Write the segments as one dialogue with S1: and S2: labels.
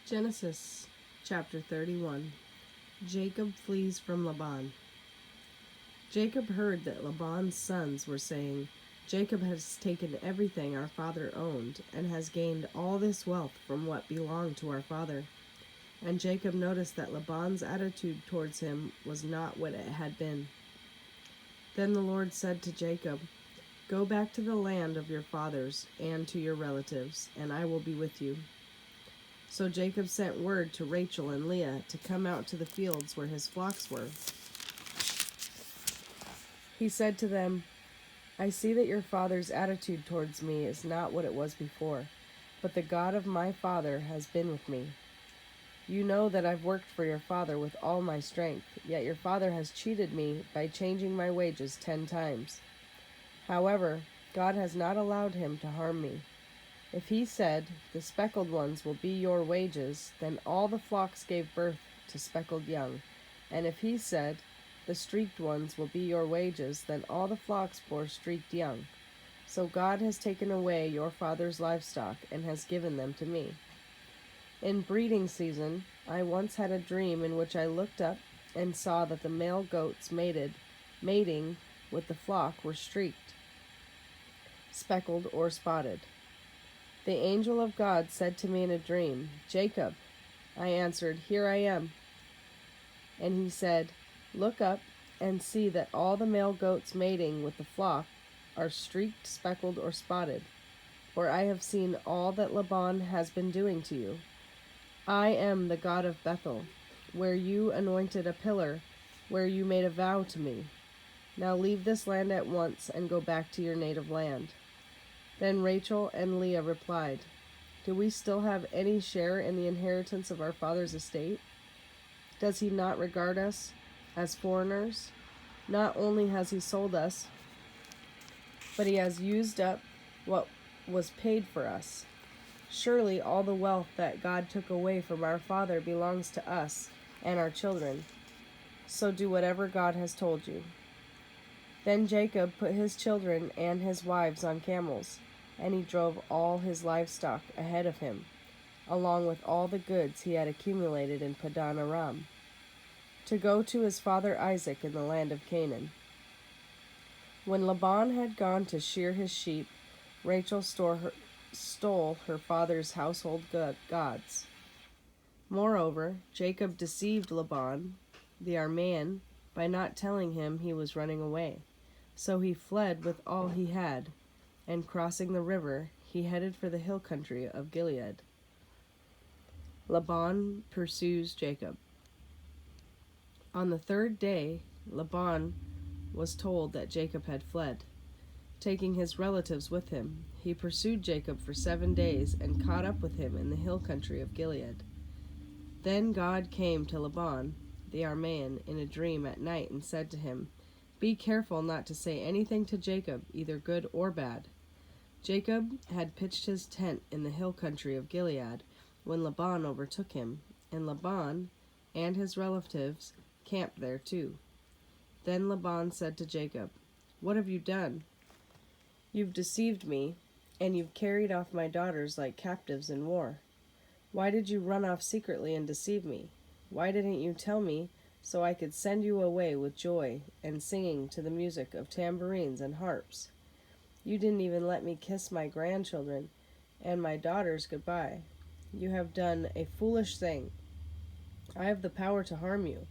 S1: Genesis chapter 31. Jacob flees from Laban. Jacob heard that Laban's sons were saying, "Jacob has taken everything our father owned and has gained all this wealth from what belonged to our father." And Jacob noticed that Laban's attitude towards him was not what it had been. Then the Lord said to Jacob, "Go back to the land of your fathers and to your relatives, and I will be with you." So Jacob sent word to Rachel and Leah to come out to the fields where his flocks were. He said to them, "I see that your father's attitude towards me is not what it was before, but the God of my father has been with me. You know that I've worked for your father with all my strength, yet your father has cheated me by changing my wages 10 times. However, God has not allowed him to harm me. If he said, 'The speckled ones will be your wages,' then all the flocks gave birth to speckled young. And if he said, 'The streaked ones will be your wages,' then all the flocks bore streaked young. So God has taken away your father's livestock and has given them to me. In breeding season, I once had a dream in which I looked up and saw that the male goats mating with the flock were streaked, speckled, or spotted. The angel of God said to me in a dream, 'Jacob.' I answered, 'Here I am.' And he said, 'Look up and see that all the male goats mating with the flock are streaked, speckled, or spotted, for I have seen all that Laban has been doing to you. I am the God of Bethel, where you anointed a pillar, where you made a vow to me. Now leave this land at once and go back to your native land.' Then Rachel and Leah replied, 'Do we still have any share in the inheritance of our father's estate? Does he not regard us as foreigners? Not only has he sold us, but he has used up what was paid for us. Surely all the wealth that God took away from our father belongs to us and our children. So do whatever God has told you.' Then Jacob put his children and his wives on camels, and he drove all his livestock ahead of him, along with all the goods he had accumulated in Padan Aram, to go to his father Isaac in the land of Canaan. When Laban had gone to shear his sheep, Rachel stole her father's household gods. Moreover, Jacob deceived Laban, the Aramean, by not telling him he was running away. So he fled with all he had, and crossing the river, he headed for the hill country of Gilead. Laban pursues Jacob. On the 3rd day, Laban was told that Jacob had fled. Taking his relatives with him, he pursued Jacob for 7 days and caught up with him in the hill country of Gilead. Then God came to Laban, the Aramean, in a dream at night and said to him, 'Be careful not to say anything to Jacob, either good or bad.' Jacob had pitched his tent in the hill country of Gilead when Laban overtook him, and Laban and his relatives camped there too. Then Laban said to Jacob, 'What have you done? You've deceived me, and you've carried off my daughters like captives in war. Why did you run off secretly and deceive me? Why didn't you tell me so I could send you away with joy and singing to the music of tambourines and harps? You didn't even let me kiss my grandchildren and my daughters goodbye. You have done a foolish thing. I have the power to harm you.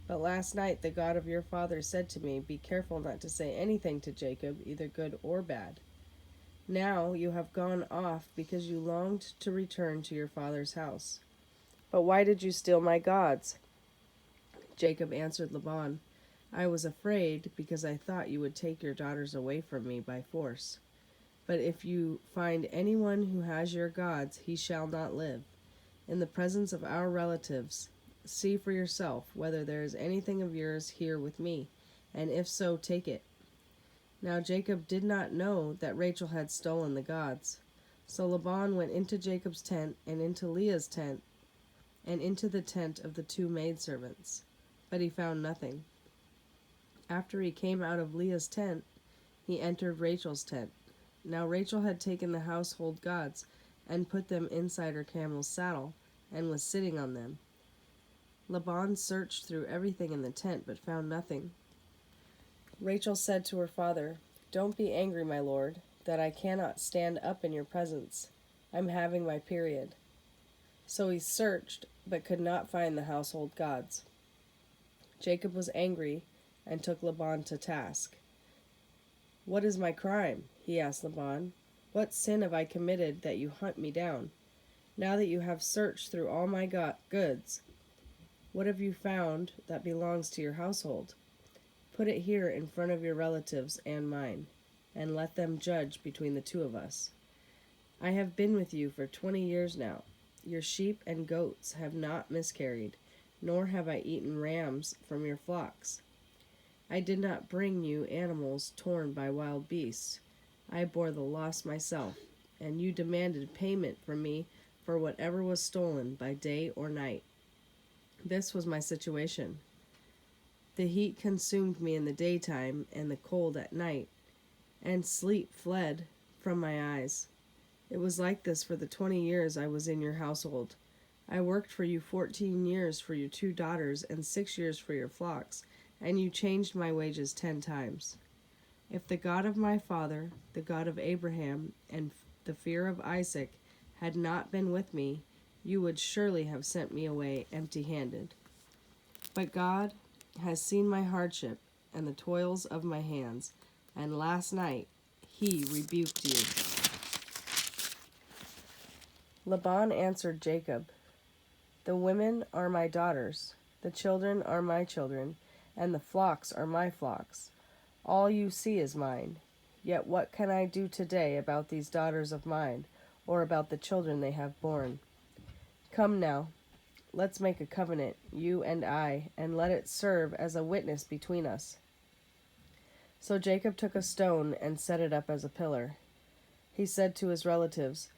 S1: But last night the God of your father said to me, 'Be careful not to say anything to Jacob, either good or bad.' Now you have gone off because you longed to return to your father's house. But why did you steal my gods?" Jacob answered Laban, "I was afraid because I thought you would take your daughters away from me by force. But if you find anyone who has your gods, he shall not live. In the presence of our relatives, see for yourself whether there is anything of yours here with me, and if so, take it." Now Jacob did not know that Rachel had stolen the gods. So Laban went into Jacob's tent and into Leah's tent and into the tent of the 2 maidservants, but he found nothing. After he came out of Leah's tent, he entered Rachel's tent. Now Rachel had taken the household gods and put them inside her camel's saddle and was sitting on them. Laban searched through everything in the tent, but found nothing. Rachel said to her father, "Don't be angry, my lord, that I cannot stand up in your presence. I'm having my period." So he searched, but could not find the household gods. Jacob was angry and took Laban to task. "What is my crime?" he asked Laban. "What sin have I committed that you hunt me down? Now that you have searched through all my goods, what have you found that belongs to your household? Put it here in front of your relatives and mine, and let them judge between the two of us. I have been with you for 20 years now. Your sheep and goats have not miscarried, nor have I eaten rams from your flocks. I did not bring you animals torn by wild beasts. I bore the loss myself, and you demanded payment from me for whatever was stolen by day or night. This was my situation. The heat consumed me in the daytime and the cold at night, and sleep fled from my eyes. It was like this for the 20 years I was in your household. I worked for you 14 years for your 2 daughters and 6 years for your flocks, and you changed my wages 10 times. If the God of my father, the God of Abraham, and the fear of Isaac had not been with me, you would surely have sent me away empty-handed. But God has seen my hardship and the toils of my hands, and last night he rebuked you." Laban answered Jacob, "The women are my daughters, the children are my children, and the flocks are my flocks. All you see is mine. Yet what can I do today about these daughters of mine, or about the children they have borne? Come now, let's make a covenant, you and I, and let it serve as a witness between us." So Jacob took a stone and set it up as a pillar. He said to his relatives,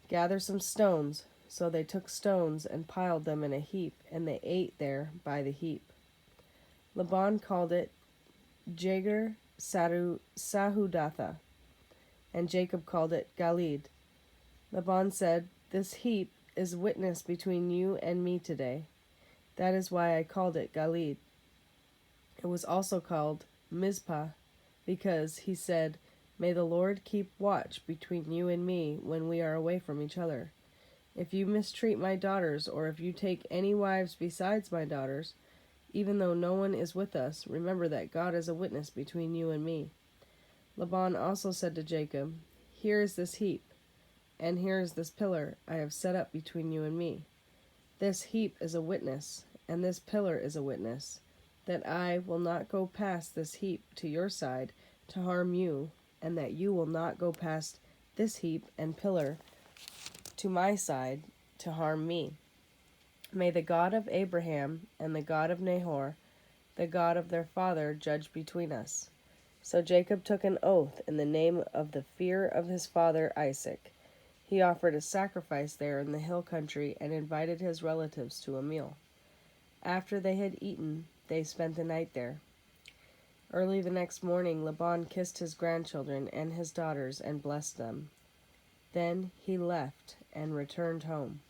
S1: "Gather some stones." So they took stones and piled them in a heap, and they ate there by the heap. Laban called it Jager Sahudatha, and Jacob called it Galid. Laban said, "This heap is witness between you and me today. That is why I called it Galid." It was also called Mizpah, because he said, "May the Lord keep watch between you and me when we are away from each other. If you mistreat my daughters, or if you take any wives besides my daughters, even though no one is with us, remember that God is a witness between you and me." Laban also said to Jacob, "Here is this heap, and here is this pillar I have set up between you and me. This heap is a witness, and this pillar is a witness, that I will not go past this heap to your side to harm you, and that you will not go past this heap and pillar to my side to harm me. May the God of Abraham and the God of Nahor, the God of their father, judge between us." So Jacob took an oath in the name of the fear of his father Isaac. He offered a sacrifice there in the hill country and invited his relatives to a meal. After they had eaten, they spent the night there. Early the next morning, Laban kissed his grandchildren and his daughters and blessed them. Then he left and returned home.